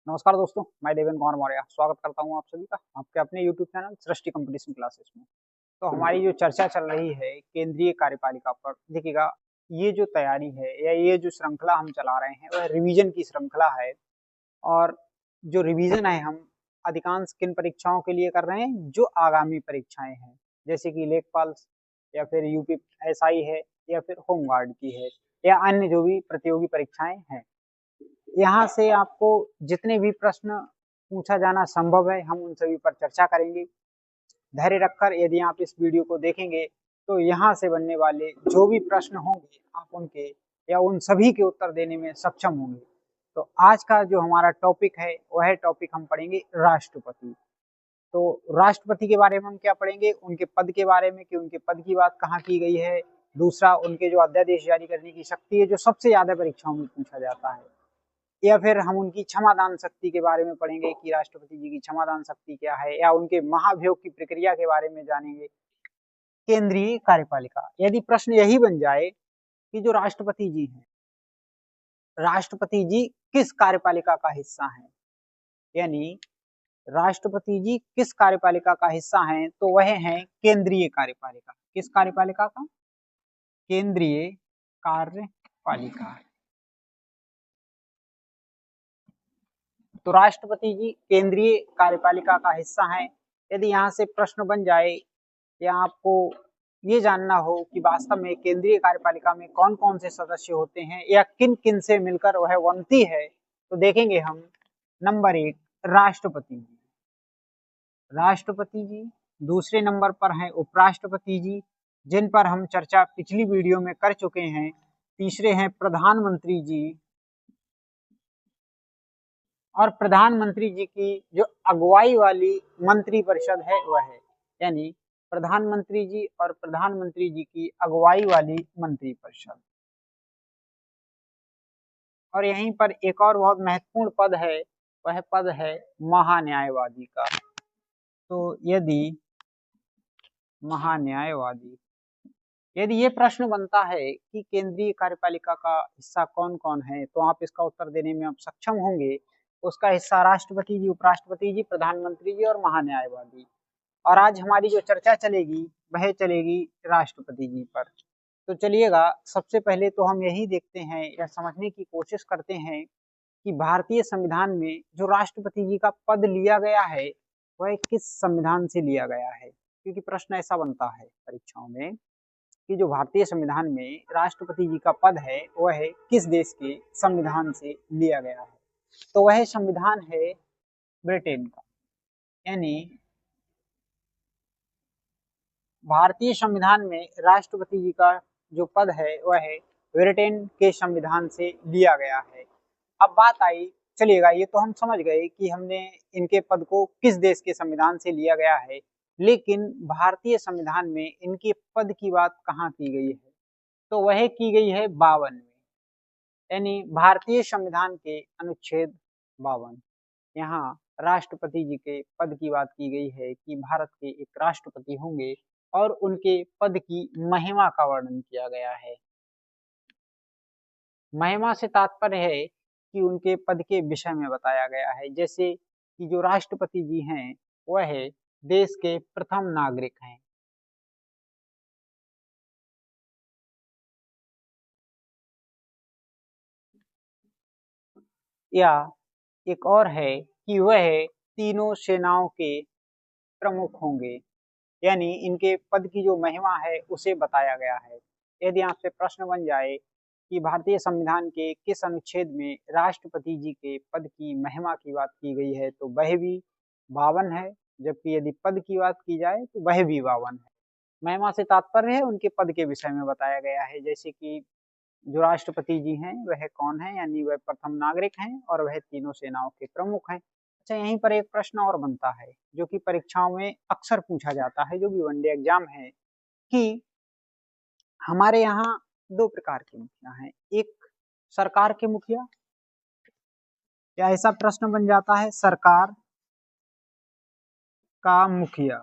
नमस्कार दोस्तों, मैं देवेंद्र कुमार मौर्य स्वागत करता हूं आप सभी का आपके अपने यूट्यूब चैनल सृष्टि कंपटीशन क्लासेस में। तो हमारी जो चर्चा चल रही है केंद्रीय कार्यपालिका पर, देखिएगा, ये जो तैयारी है या ये जो श्रृंखला हम चला रहे हैं वह रिवीजन की श्रृंखला है। और जो रिवीजन है हम अधिकांश किन परीक्षाओं के लिए कर रहे हैं, जो आगामी परीक्षाएं हैं, जैसे कि लेखपाल या फिर यूपी एसआई है या फिर होमगार्ड की है या अन्य जो भी प्रतियोगी परीक्षाएं हैं। यहाँ से आपको जितने भी प्रश्न पूछा जाना संभव है हम उन सभी पर चर्चा करेंगे। धैर्य रखकर यदि आप इस वीडियो को देखेंगे तो यहाँ से बनने वाले जो भी प्रश्न होंगे आप उनके या उन सभी के उत्तर देने में सक्षम होंगे। तो आज का जो हमारा टॉपिक है वह टॉपिक हम पढ़ेंगे राष्ट्रपति। तो राष्ट्रपति के बारे में हम क्या पढ़ेंगे, उनके पद के बारे में कि उनके पद की बात कहाँ की गई है। दूसरा, उनके जो अध्यादेश जारी करने की शक्ति है जो सबसे ज्यादा परीक्षाओं में पूछा जाता है। या फिर हम उनकी क्षमादान शक्ति के बारे में पढ़ेंगे कि राष्ट्रपति जी की क्षमादान शक्ति क्या है, या उनके महाभियोग की प्रक्रिया के बारे में जानेंगे। केंद्रीय कार्यपालिका, यदि प्रश्न यही बन जाए कि जो राष्ट्रपति जी हैं, राष्ट्रपति जी किस कार्यपालिका का हिस्सा हैं, यानी राष्ट्रपति जी किस कार्यपालिका का हिस्सा हैं, तो वह हैं केंद्रीय कार्यपालिका। किस कार्यपालिका का? केंद्रीय कार्यपालिका। तो राष्ट्रपति जी केंद्रीय कार्यपालिका का हिस्सा हैं। यदि यहाँ से प्रश्न बन जाए या आपको ये जानना हो कि वास्तव में केंद्रीय कार्यपालिका में कौन कौन से सदस्य होते हैं या किन किन से मिलकर वह बनती है, तो देखेंगे हम। नंबर 1 राष्ट्रपति जी। राष्ट्रपति जी। दूसरे नंबर पर हैं उपराष्ट्रपति जी, जिन पर हम चर्चा पिछली वीडियो में कर चुके हैं। तीसरे हैं प्रधानमंत्री जी। और प्रधानमंत्री जी की जो अगुवाई वाली मंत्री परिषद है वह है, यानी प्रधानमंत्री जी और प्रधानमंत्री जी की अगुवाई वाली मंत्री परिषद। और यहीं पर एक और बहुत महत्वपूर्ण पद है, वह पद है महान्यायवादी का। तो यदि महान्यायवादी, यदि ये प्रश्न बनता है कि केंद्रीय कार्यपालिका का हिस्सा कौन कौन है, तो आप इसका उत्तर देने में आप सक्षम होंगे। उसका हिस्सा राष्ट्रपति जी, उपराष्ट्रपति जी, प्रधानमंत्री जी और महान्यायवादी। और आज हमारी जो चर्चा चलेगी वह चलेगी राष्ट्रपति जी पर। तो चलिएगा, सबसे पहले तो हम यही देखते हैं या समझने की कोशिश करते हैं कि भारतीय संविधान में जो राष्ट्रपति जी का पद लिया गया है वह किस संविधान से लिया गया है। क्योंकि प्रश्न ऐसा बनता है परीक्षाओं में कि जो भारतीय संविधान में राष्ट्रपति जी का पद है वह किस देश के संविधान से लिया गया है। तो वह संविधान है ब्रिटेन का, यानी भारतीय संविधान में राष्ट्रपति जी का जो पद है वह ब्रिटेन के संविधान से लिया गया है। अब बात आई, चलिएगा, ये तो हम समझ गए कि हमने इनके पद को किस देश के संविधान से लिया गया है, लेकिन भारतीय संविधान में इनके पद की बात कहाँ की गई है, तो वह की गई है 52 में, यानी भारतीय संविधान के अनुच्छेद 52। यहाँ राष्ट्रपति जी के पद की बात की गई है कि भारत के एक राष्ट्रपति होंगे और उनके पद की महिमा का वर्णन किया गया है। महिमा से तात्पर्य है कि उनके पद के विषय में बताया गया है, जैसे कि जो राष्ट्रपति जी हैं वह देश के प्रथम नागरिक हैं। या एक और है कि वह तीनों सेनाओं के प्रमुख होंगे, यानी इनके पद की जो महिमा है उसे बताया गया है। यदि आपसे प्रश्न बन जाए कि भारतीय संविधान के किस अनुच्छेद में राष्ट्रपति जी के पद की महिमा की बात की गई है, तो वह भी 52 है। जबकि यदि पद की बात की जाए तो वह भी 52 है। महिमा से तात्पर्य है उनके पद के विषय में बताया गया है, जैसे कि जो राष्ट्रपति जी हैं वह कौन है, यानी वह प्रथम नागरिक हैं और वह तीनों सेनाओं के प्रमुख हैं। अच्छा, यहीं पर एक प्रश्न और बनता है जो कि परीक्षाओं में अक्सर पूछा जाता है, जो भी वनडे एग्जाम है, कि हमारे यहाँ दो प्रकार के मुखिया हैं, एक सरकार के मुखिया, या ऐसा प्रश्न बन जाता है सरकार का मुखिया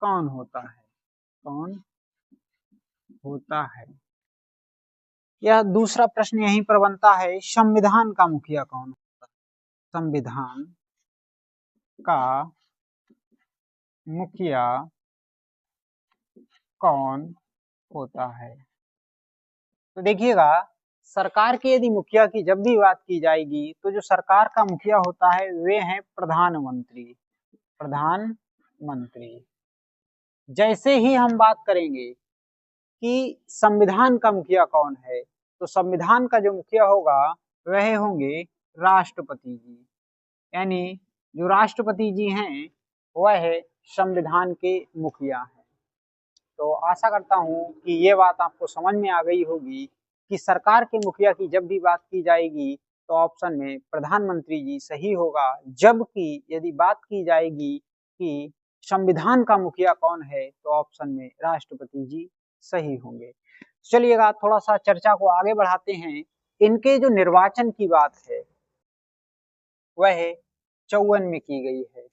कौन होता है, कौन होता है। यह दूसरा प्रश्न यहीं पर बनता है, संविधान का मुखिया कौन होता है? संविधान का मुखिया कौन होता है? तो देखिएगा, सरकार के यदि मुखिया की जब भी बात की जाएगी तो जो सरकार का मुखिया होता है वे हैं प्रधानमंत्री। प्रधानमंत्री। जैसे ही हम बात करेंगे कि संविधान का मुखिया कौन है, तो संविधान का जो मुखिया होगा वह होंगे राष्ट्रपति जी। यानी जो राष्ट्रपति जी हैं वह संविधान के मुखिया हैं। तो आशा करता हूँ कि ये बात आपको समझ में आ गई होगी कि सरकार के मुखिया की जब भी बात की जाएगी तो ऑप्शन में प्रधानमंत्री जी सही होगा, जबकि यदि बात की जाएगी कि संविधान का मुखिया कौन है तो ऑप्शन में राष्ट्रपति जी सही होंगे। चलिएगा थोड़ा सा चर्चा को आगे बढ़ाते हैं। इनके जो निर्वाचन की बात है वह 54 में की गई है।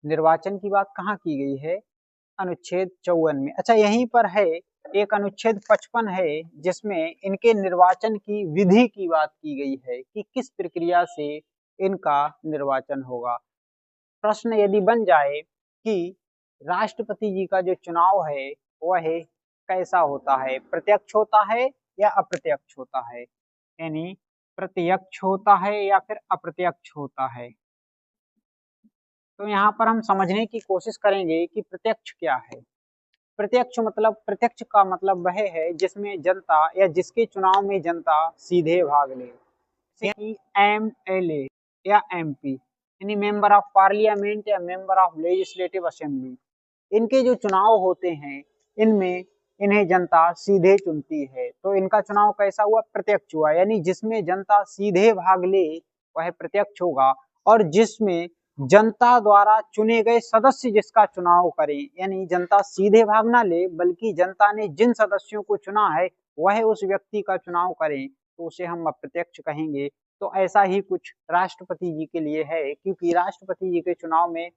निर्वाचन की बात कहाँ की गई है? अनुच्छेद 54 में। अच्छा, यहीं पर है एक अनुच्छेद 55 है जिसमें इनके निर्वाचन की विधि की बात की गई है कि किस प्रक्रिया से इनका निर्वाचन होगा। प्रश्न यदि बन जाए कि राष्ट्रपति जी का जो चुनाव है वह कैसा होता है, प्रत्यक्ष होता है या अप्रत्यक्ष होता है, यानी प्रत्यक्ष होता है या फिर अप्रत्यक्ष होता है। तो यहाँ पर हम समझने की कोशिश करेंगे कि प्रत्यक्ष क्या है। प्रत्यक्ष मतलब, प्रत्यक्ष का मतलब वह है जिसमें जनता या जिसके चुनाव में जनता सीधे भाग ले, जैसे कि MLA या MP, यानी मेंबर ऑफ पार्लियामेंट या मेंबर ऑफ लेजिस्लेटिव असेंबली। इनके जो चुनाव होते हैं इनमें इन्हें जनता सीधे चुनती है। तो इनका चुनाव कैसा हुआ? प्रत्यक्ष हुआ, यानी जिसमें जनता सीधे भाग ले वह प्रत्यक्ष होगा, और जिसमें जनता द्वारा चुने गए सदस्य जिसका चुनाव करें, यानी जनता सीधे भाग ना ले बल्कि जनता ने जिन सदस्यों को चुना है वह उस व्यक्ति का चुनाव करें, तो उसे हम अप्रत्यक्ष कहेंगे। तो ऐसा ही कुछ राष्ट्रपति जी के लिए है, क्योंकि राष्ट्रपति जी के चुनाव में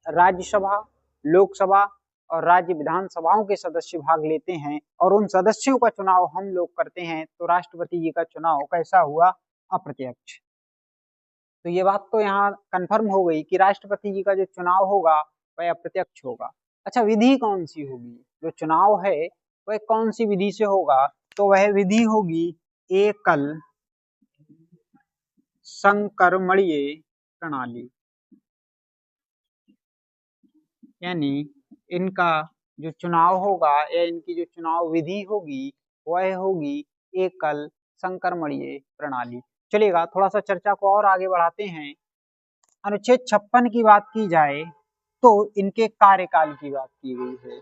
राज्यसभा, लोकसभा और राज्य विधानसभाओं के सदस्य भाग लेते हैं, और उन सदस्यों का चुनाव हम लोग करते हैं। तो राष्ट्रपति जी का चुनाव कैसा हुआ? अप्रत्यक्ष। तो ये बात तो यहाँ कंफर्म हो गई कि राष्ट्रपति जी का जो चुनाव होगा वह अप्रत्यक्ष होगा। अच्छा, विधि कौन सी होगी? जो चुनाव है वह कौन सी विधि से होगा? तो वह विधि होगी एकल संक्रमणीय प्रणाली। यानी इनका जो चुनाव होगा या इनकी जो चुनाव विधि होगी वह होगी एकल संक्रमणीय प्रणाली। चलिएगा थोड़ा सा चर्चा को और आगे बढ़ाते हैं। अनुच्छेद 56 की बात की जाए तो इनके कार्यकाल की बात की गई है,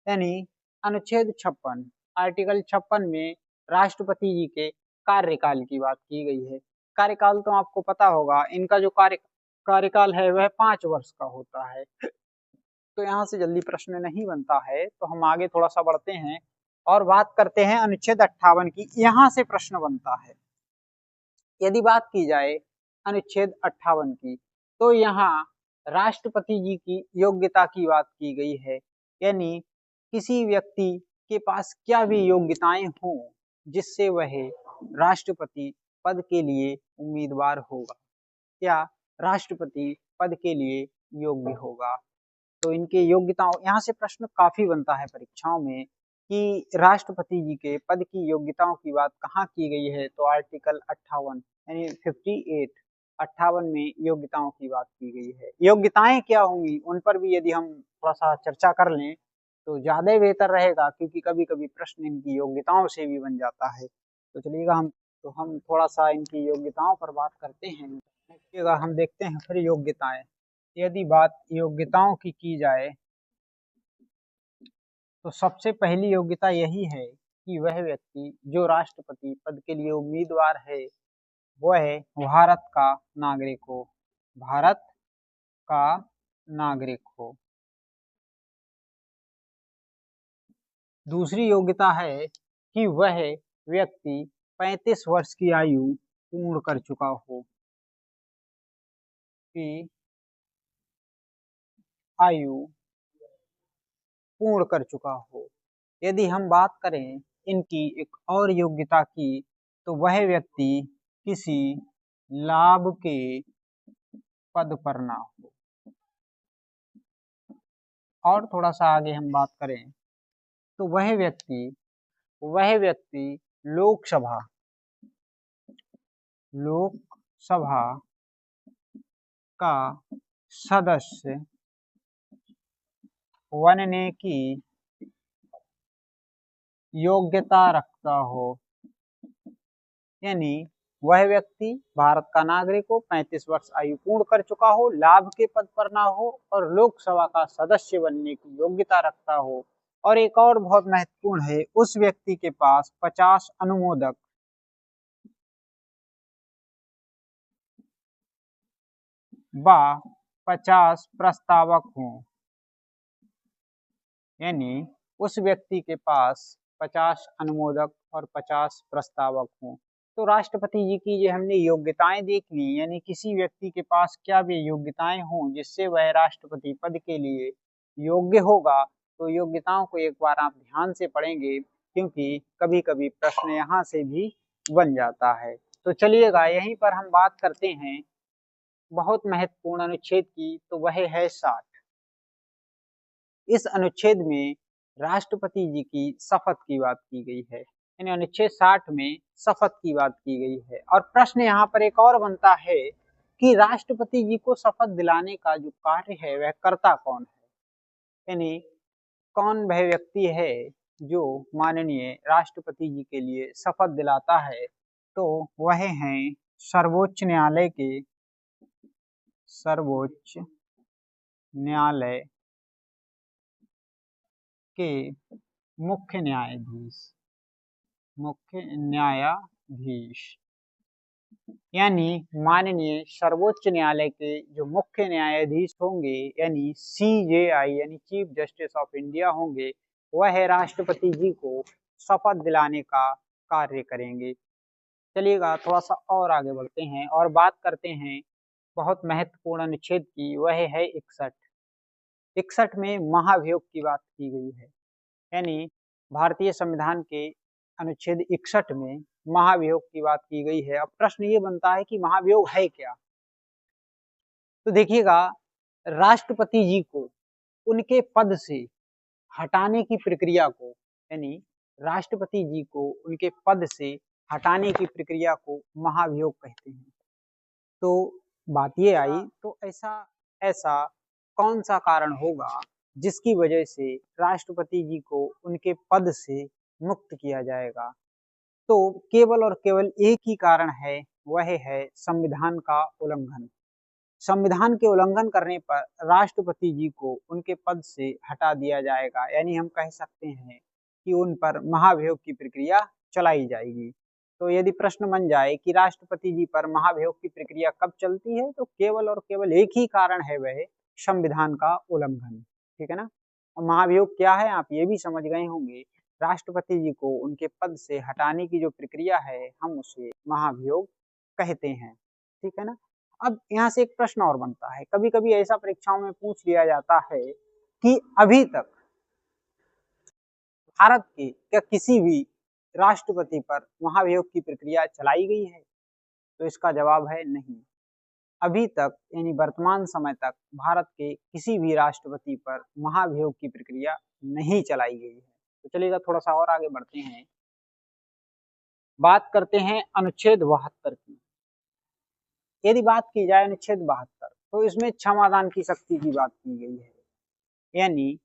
यानी अनुच्छेद 56, आर्टिकल 56 में राष्ट्रपति जी के कार्यकाल की बात की गई है। कार्यकाल तो आपको पता होगा, इनका जो कार्यकाल है वह 5 वर्ष का होता है। तो यहाँ से जल्दी प्रश्न नहीं बनता है, तो हम आगे थोड़ा सा बढ़ते हैं और बात करते हैं अनुच्छेद 58 की। यहाँ से प्रश्न बनता है। यदि बात की जाए अनुच्छेद 58 की, तो यहाँ राष्ट्रपति जी की योग्यता की बात की गई है, यानी किसी व्यक्ति के पास क्या भी योग्यताएं हों जिससे वह राष्ट्रपति पद के लिए उम्मीदवार होगा या राष्ट्रपति पद के लिए योग्य होगा। तो इनके योग्यताओं, यहाँ से प्रश्न काफी बनता है परीक्षाओं में कि राष्ट्रपति जी के पद की योग्यताओं की बात कहाँ की गई है, तो आर्टिकल 58 यानी 58 में योग्यताओं की बात की गई है। योग्यताएं क्या होंगी उन पर भी यदि हम थोड़ा सा चर्चा कर लें तो ज्यादा ही बेहतर रहेगा, क्योंकि कभी कभी प्रश्न इनकी योग्यताओं से भी बन जाता है। तो चलिएगा हम थोड़ा सा इनकी योग्यताओं पर बात करते हैं। देखिएगा, हम देखते हैं फिर योग्यताएं। यदि बात योग्यताओं की जाए तो सबसे पहली योग्यता यही है कि वह व्यक्ति जो राष्ट्रपति पद के लिए उम्मीदवार है वह भारत का नागरिक हो। भारत का नागरिक हो। दूसरी योग्यता है कि वह व्यक्ति 35 वर्ष की आयु पूर्ण कर चुका हो, कि आयु पूर्ण कर चुका हो। यदि हम बात करें इनकी एक और योग्यता की तो वह व्यक्ति किसी लाभ के पद पर ना हो। और थोड़ा सा आगे हम बात करें तो वह व्यक्ति लोकसभा का सदस्य बनने की योग्यता रखता हो। यानी वह व्यक्ति भारत का नागरिक हो, 35 वर्ष आयु पूर्ण कर चुका हो, लाभ के पद पर ना हो और लोकसभा का सदस्य बनने की योग्यता रखता हो। और एक और बहुत महत्वपूर्ण है, उस व्यक्ति के पास 50 अनुमोदक व 50 प्रस्तावक हों। यानी उस व्यक्ति के पास 50 अनुमोदक और 50 प्रस्तावक हों। तो राष्ट्रपति जी की ये हमने योग्यताएं देख ली, यानी किसी व्यक्ति के पास क्या भी योग्यताएं हों जिससे वह राष्ट्रपति पद के लिए योग्य होगा। तो योग्यताओं को एक बार आप ध्यान से पढ़ेंगे, क्योंकि कभी कभी प्रश्न यहाँ से भी बन जाता है। तो चलिएगा यहीं पर हम बात करते हैं बहुत महत्वपूर्ण अनुच्छेद की, तो वह है 60। इस अनुच्छेद में राष्ट्रपति जी की शपथ की बात की गई है, यानी अनुच्छेद 60 में शपथ की बात की गई है। और प्रश्न यहाँ पर एक और बनता है कि राष्ट्रपति जी को शपथ दिलाने का जो कार्य है वह करता कौन है, यानी कौन वह व्यक्ति है जो माननीय राष्ट्रपति जी के लिए शपथ दिलाता है। तो वह हैं सर्वोच्च न्यायालय के मुख्य न्यायाधीश, यानी माननीय सर्वोच्च न्यायालय के जो मुख्य न्यायाधीश होंगे, यानी CJI यानी चीफ जस्टिस ऑफ इंडिया होंगे, वह राष्ट्रपति जी को शपथ दिलाने का कार्य करेंगे। चलिएगा थोड़ा सा और आगे बढ़ते हैं और बात करते हैं बहुत महत्वपूर्ण अनुच्छेद की, वह है 61। 61 में महाभियोग की बात की गई है, यानी भारतीय संविधान के अनुच्छेद 61 में महाभियोग की बात की गई है। अब प्रश्न ये बनता है कि महाभियोग है क्या। तो देखिएगा, राष्ट्रपति जी को उनके पद से हटाने की प्रक्रिया को, यानी राष्ट्रपति जी को उनके पद से हटाने की प्रक्रिया को महाभियोग कहते हैं। तो बात ये आई, तो ऐसा कौन सा कारण होगा जिसकी वजह से राष्ट्रपति जी को उनके पद से मुक्त किया जाएगा। तो केवल और केवल एक ही कारण है, वह है संविधान का उल्लंघन। संविधान के उल्लंघन करने पर राष्ट्रपति जी को उनके पद से हटा दिया जाएगा, यानी हम कह सकते हैं कि उन पर महाभियोग की प्रक्रिया चलाई जाएगी। तो यदि प्रश्न बन जाए कि राष्ट्रपति जी पर महाभियोग की प्रक्रिया कब चलती है, तो केवल और केवल एक ही कारण है, वह संविधान का उल्लंघन। ठीक है ना। महाभियोग क्या है आप ये भी समझ गए होंगे। राष्ट्रपति जी को उनके पद से हटाने की जो प्रक्रिया है, हम उसे महाभियोग कहते हैं। ठीक है ना। अब यहाँ से एक प्रश्न और बनता है, कभी कभी ऐसा परीक्षाओं में पूछ लिया जाता है कि अभी तक भारत के क्या किसी भी राष्ट्रपति पर महाभियोग की प्रक्रिया चलाई गई है। तो इसका जवाब है नहीं। अभी तक यानी वर्तमान समय तक भारत के किसी भी राष्ट्रपति पर महाभियोग की प्रक्रिया नहीं चलाई गई है। तो चलिएगा थोड़ा सा और आगे बढ़ते हैं, बात करते हैं अनुच्छेद 72 की। यदि बात की जाए अनुच्छेद 72, तो इसमें क्षमादान की शक्ति की बात की गई है, यानी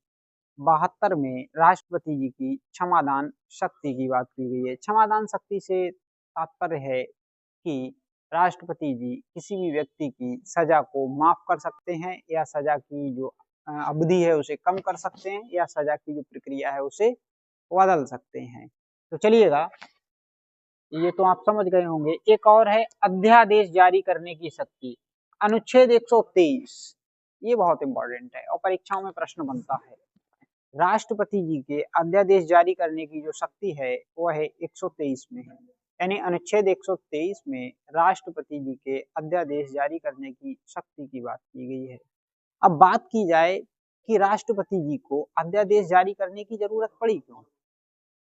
72 में राष्ट्रपति जी की क्षमादान शक्ति की बात की गई है। क्षमादान शक्ति से तात्पर्य है कि राष्ट्रपति जी किसी भी व्यक्ति की सजा को माफ कर सकते हैं, या सजा की जो अवधि है उसे कम कर सकते हैं, या सजा की जो प्रक्रिया है उसे बदल सकते हैं। तो चलिएगा, ये तो आप समझ गए होंगे। एक और है अध्यादेश जारी करने की शक्ति, अनुच्छेद 123। ये बहुत इंपॉर्टेंट है और परीक्षाओं में प्रश्न बनता है। राष्ट्रपति जी के अध्यादेश जारी करने की जो शक्ति है वह 123 में है, यानी अनुच्छेद 123 में राष्ट्रपति जी के अध्यादेश जारी करने की शक्ति की बात की गई है। अब बात की जाए कि राष्ट्रपति जी को अध्यादेश जारी करने की जरूरत पड़ी क्यों।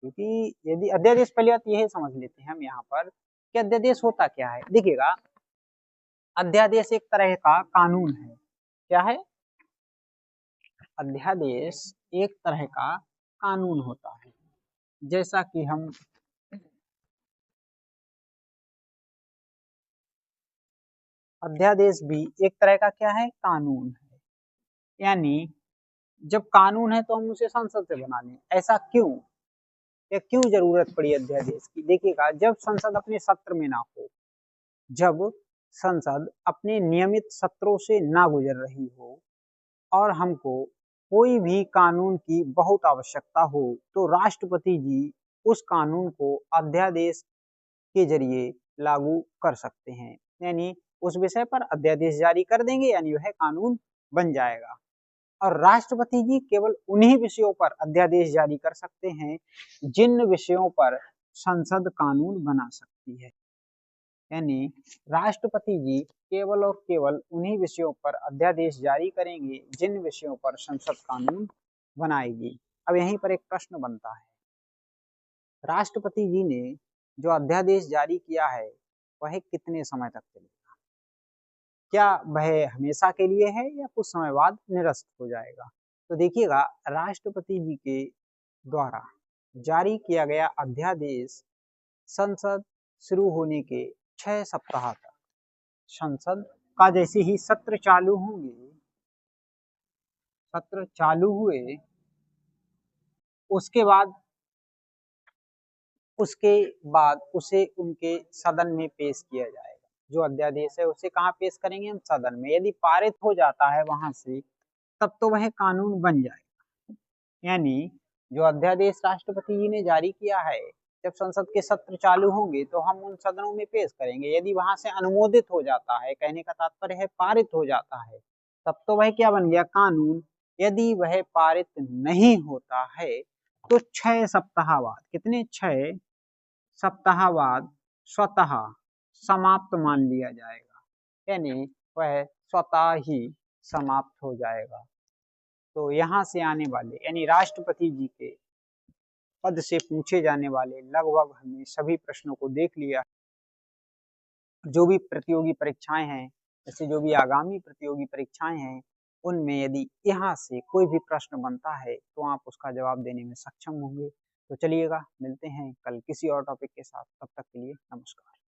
क्योंकि यदि अध्यादेश, पहली बात यह समझ लेते हैं हम यहाँ पर कि अध्यादेश होता क्या है। देखिएगा, अध्यादेश एक तरह का कानून है। क्या है? अध्यादेश एक तरह का कानून होता है। जैसा कि हम अध्यादेश भी एक तरह का क्या है? कानून है। यानी जब कानून है तो हम उसे संसद से बना लें। ऐसा क्यों? या क्यों जरूरत पड़ी अध्यादेश की? देखिएगा, जब संसद अपने सत्र में ना हो, जब संसद अपने नियमित सत्रों से ना गुजर रही हो और हमको कोई भी कानून की बहुत आवश्यकता हो, तो राष्ट्रपति जी उस कानून को अध्यादेश के जरिए लागू कर सकते हैं। यानी उस विषय पर अध्यादेश जारी कर देंगे, यानी वह कानून बन जाएगा। और राष्ट्रपति जी केवल उन्हीं विषयों पर अध्यादेश जारी कर सकते हैं जिन विषयों पर संसद कानून बना सकती है। यानी राष्ट्रपति जी केवल और केवल उन्हीं विषयों पर अध्यादेश जारी करेंगे जिन विषयों पर संसद कानून बनाएगी। अब यहीं पर एक प्रश्न बनता है, राष्ट्रपति जी ने जो अध्यादेश जारी किया है वह कितने समय तक चलेगा? क्या वह हमेशा के लिए है या कुछ समय बाद निरस्त हो जाएगा? तो देखिएगा, राष्ट्रपति जी के द्वारा जारी किया गया अध्यादेश संसद शुरू होने के 6 सप्ताह तक, संसद का जैसे ही सत्र चालू होंगे, सत्र चालू हुए उसके बाद उसे उनके सदन में पेश किया जाएगा। जो अध्यादेश है उसे कहाँ पेश करेंगे? हम सदन में। यदि पारित हो जाता है वहां से, तब तो वह कानून बन जाएगा। यानी जो अध्यादेश राष्ट्रपति जी ने जारी किया है, जब संसद के सत्र चालू होंगे तो हम उन सदनों में पेश करेंगे। यदि वहां से अनुमोदित हो जाता है, कहने का तात्पर्य है पारित हो जाता है, तब तो वह क्या बन गया? कानून। यदि वह पारित नहीं होता है तो 6 सप्ताह बाद, कितने? 6 सप्ताह बाद स्वतः समाप्त मान लिया जाएगा। यानी वह स्वतः ही समाप्त हो जाएगा। तो यहाँ से आने वाले, यानी राष्ट्रपति जी के पद से पूछे जाने वाले लगभग हमने सभी प्रश्नों को देख लिया। जो भी प्रतियोगी परीक्षाएं हैं, जैसे जो भी आगामी प्रतियोगी परीक्षाएं हैं, उनमें यदि यहाँ से कोई भी प्रश्न बनता है तो आप उसका जवाब देने में सक्षम होंगे। तो चलिएगा, मिलते हैं कल किसी और टॉपिक के साथ। तब तक के लिए नमस्कार।